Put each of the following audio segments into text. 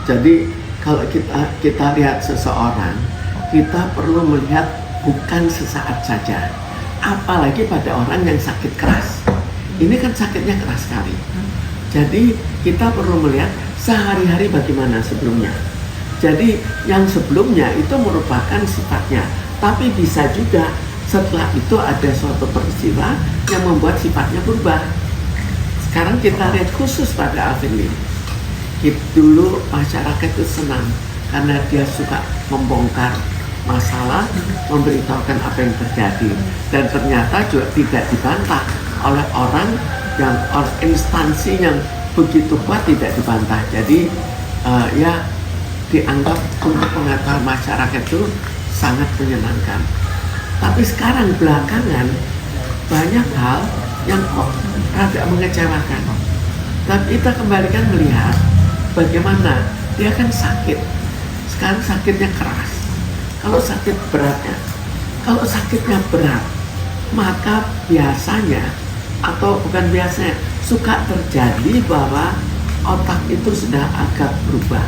Jadi kalau kita lihat seseorang, kita perlu melihat bukan sesaat saja, apalagi pada orang yang sakit keras. Ini kan sakitnya keras sekali. Jadi kita perlu melihat sehari-hari bagaimana sebelumnya. Jadi yang sebelumnya itu merupakan sifatnya, tapi bisa juga setelah itu ada suatu peristiwa yang membuat sifatnya berubah. Sekarang kita lihat khusus pada Alvin Lim. Dulu masyarakat itu senang karena dia suka membongkar masalah, memberitahukan apa yang terjadi, dan ternyata juga tidak dibantah oleh orang yang instansi yang begitu kuat, tidak dibantah. Jadi ya dianggap untuk pengetahuan masyarakat itu sangat menyenangkan. Tapi sekarang belakangan banyak hal yang kok agak mengecewakan. Tapi kita kembalikan melihat bagaimana dia kan sakit. Sekarang sakitnya keras. Kalau sakitnya berat, maka biasanya atau bukan biasanya suka terjadi bahwa otak itu sudah agak berubah.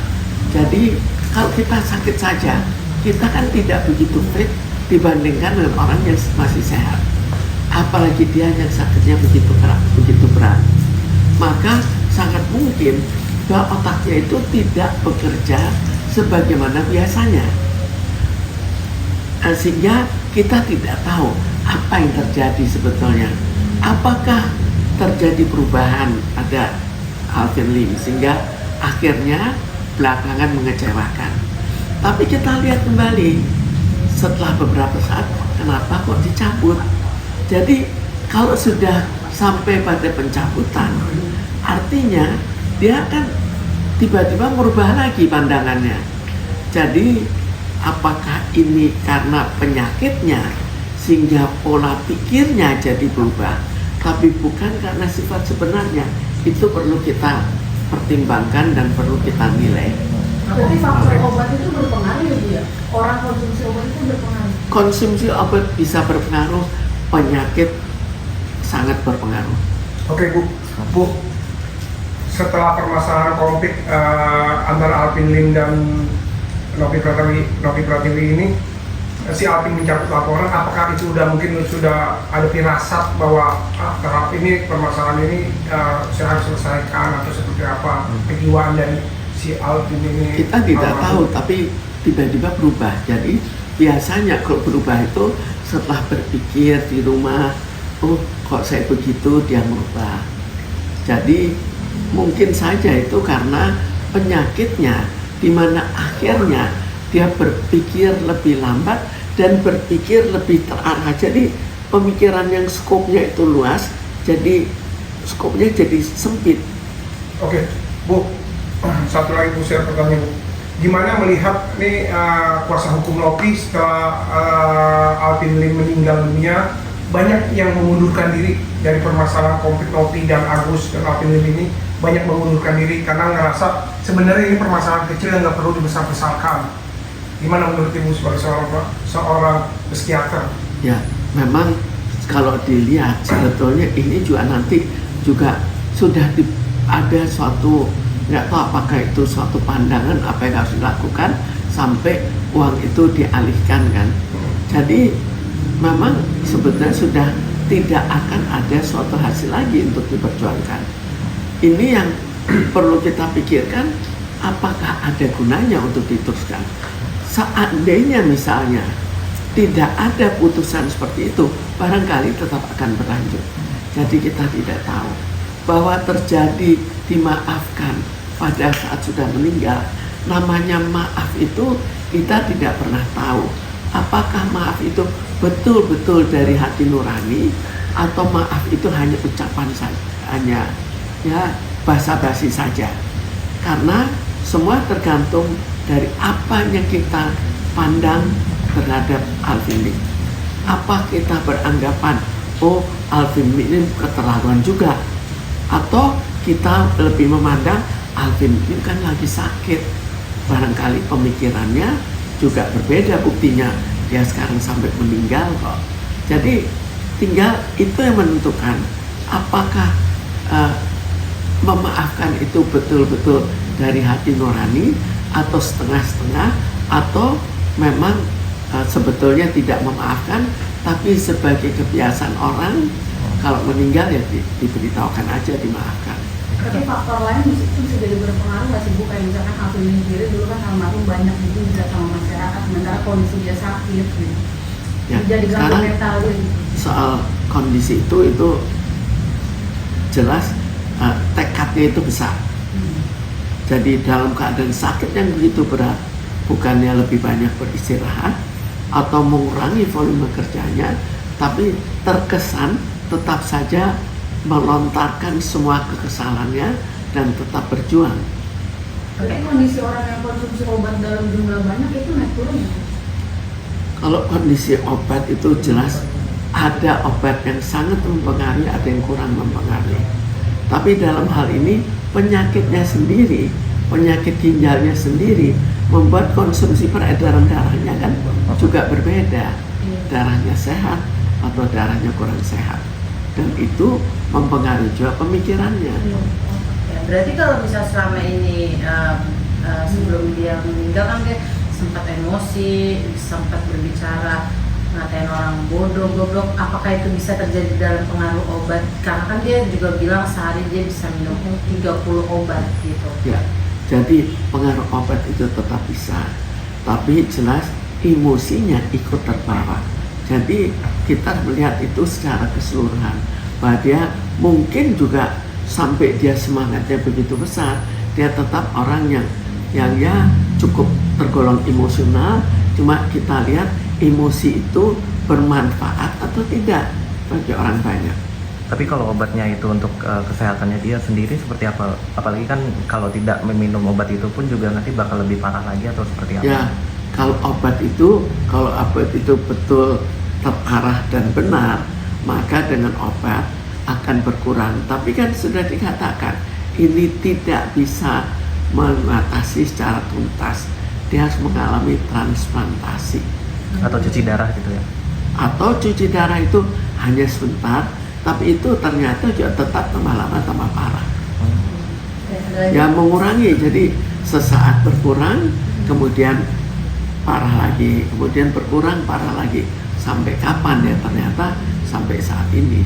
Jadi kalau kita sakit saja, kita kan tidak begitu fit dibandingkan dengan orang yang masih sehat. Apalagi dia yang sakitnya begitu berat, maka sangat mungkin bahwa otaknya itu tidak bekerja sebagaimana biasanya. Sehingga kita tidak tahu apa yang terjadi sebetulnya. Apakah terjadi perubahan pada Alvin Lim sehingga akhirnya belakangan mengecewakan. Tapi kita lihat kembali setelah beberapa saat, kenapa kok dicabut? Jadi kalau sudah sampai pada pencabutan, artinya dia akan tiba-tiba merubah lagi pandangannya. Jadi apakah ini karena penyakitnya sehingga pola pikirnya jadi berubah, tapi bukan karena sifat sebenarnya? Itu perlu kita pertimbangkan dan perlu kita nilai. Berarti faktor obat itu berpengaruh ya Bu ya? Orang konsumsi obat itu berpengaruh? Konsumsi obat bisa berpengaruh, penyakit sangat berpengaruh. Oke Bu, setelah permasalahan konflik antara Alvin Lim dan Novi Pratiwi ini, si Alvin mencabut laporan, apakah itu sudah ada firasat bahwa terhadap ini permasalahan ini saya harus selesaikan atau seperti apa kejiwaan dari si Alvin ini? Kita tidak tahu, tapi tiba-tiba berubah. Jadi biasanya kalau berubah itu setelah berpikir di rumah, oh kok saya begitu, dia merubah. Jadi mungkin saja itu karena penyakitnya, di mana akhirnya dia berpikir lebih lambat dan berpikir lebih terarah. Jadi pemikiran yang skopnya itu luas, jadi skopnya jadi sempit. Oke, Bu, satu lagi Bu, saya pertanyaan Bu. Gimana melihat nih kuasa hukum Novi setelah Alvin Lim meninggal dunia, banyak yang mengundurkan diri dari permasalahan konflik Novi dan Agus dan Alvin Lim ini, banyak mengundurkan diri karena ngerasa sebenarnya ini permasalahan kecil yang nggak perlu dibesar-besarkan. Gimana menurut Ibu sebagai seorang psikiater? Ya, memang kalau dilihat sebetulnya ini juga nanti juga sudah ada suatu, nggak tahu apakah itu suatu pandangan apa yang harus dilakukan sampai uang itu dialihkan kan. Jadi memang sebetulnya sudah tidak akan ada suatu hasil lagi untuk diperjuangkan. Ini yang perlu kita pikirkan, apakah ada gunanya untuk diteruskan. Seandainya misalnya tidak ada putusan seperti itu, barangkali tetap akan berlanjut. Jadi kita tidak tahu bahwa terjadi dimaafkan pada saat sudah meninggal. Namanya maaf itu kita tidak pernah tahu apakah maaf itu betul-betul dari hati nurani atau maaf itu hanya ucapan saja, hanya ya basa-basi saja. Karena semua tergantung dari apa yang kita pandang terhadap Alvin Lim. Apa kita beranggapan, oh Alvin Lim keterlaluan juga, atau kita lebih memandang Alvin Lim kan lagi sakit, barangkali pemikirannya juga berbeda, buktinya dia sekarang sampai meninggal kok. Jadi tinggal itu yang menentukan apakah memaafkan itu betul-betul dari hati nurani atau setengah-setengah, atau memang sebetulnya tidak memaafkan, tapi sebagai kebiasaan orang kalau meninggal ya diberitahukan aja, dimaafkan. Tapi faktor lain itu bisa jadi berpengaruh nggak sih Bu? Kayak misalkan Alvin sendiri dulu kan almarhum banyak dihujat sama masyarakat, sementara kondisi dia sakit gitu. Ya, Jadi gangguan sekarang mental gitu. soal kondisi itu jelas tekadnya itu besar. Jadi dalam keadaan sakit yang begitu berat, bukannya lebih banyak beristirahat atau mengurangi volume kerjanya, tapi terkesan tetap saja melontarkan semua kekesalannya dan tetap berjuang. Tapi kondisi orang yang konsumsi obat dalam jumlah banyak itu naik turun ya? Kalau kondisi obat itu jelas ada obat yang sangat mempengaruhi, ada yang kurang mempengaruhi. Tapi dalam hal ini penyakitnya sendiri, penyakit ginjalnya sendiri membuat konsumsi peredaran darahnya kan juga berbeda. Darahnya sehat atau darahnya kurang sehat. Dan itu mempengaruhi juga pemikirannya. Ya, berarti kalau bisa selama ini sebelum dia meninggal kan dia sempat emosi, sempat berbicara, ngatain orang bodoh, goblok, apakah itu bisa terjadi dalam pengaruh obat? Karena kan dia juga bilang sehari dia bisa minum 30 obat gitu. Ya, jadi pengaruh obat itu tetap bisa, tapi jelas emosinya ikut terbawa. Jadi kita melihat itu secara keseluruhan, bahwa dia mungkin juga sampai dia semangatnya begitu besar, dia tetap orang yang ya cukup tergolong emosional. Cuma kita lihat emosi itu bermanfaat atau tidak bagi orang banyak. Tapi kalau obatnya itu untuk kesehatannya dia sendiri seperti apa? Apalagi kan kalau tidak meminum obat itu pun juga nanti bakal lebih parah lagi atau seperti apa? Ya, kalau obat itu betul terarah dan benar, maka dengan obat akan berkurang. Tapi kan sudah dikatakan ini tidak bisa mengatasi secara tuntas. Dia harus mengalami transplantasi. Atau cuci darah gitu ya? Atau cuci darah itu hanya sebentar, tapi itu ternyata juga tetap tambah lama tambah parah. Ya mengurangi, jadi sesaat berkurang, kemudian parah lagi, kemudian berkurang, parah lagi. Sampai kapan ya? Ternyata sampai saat ini.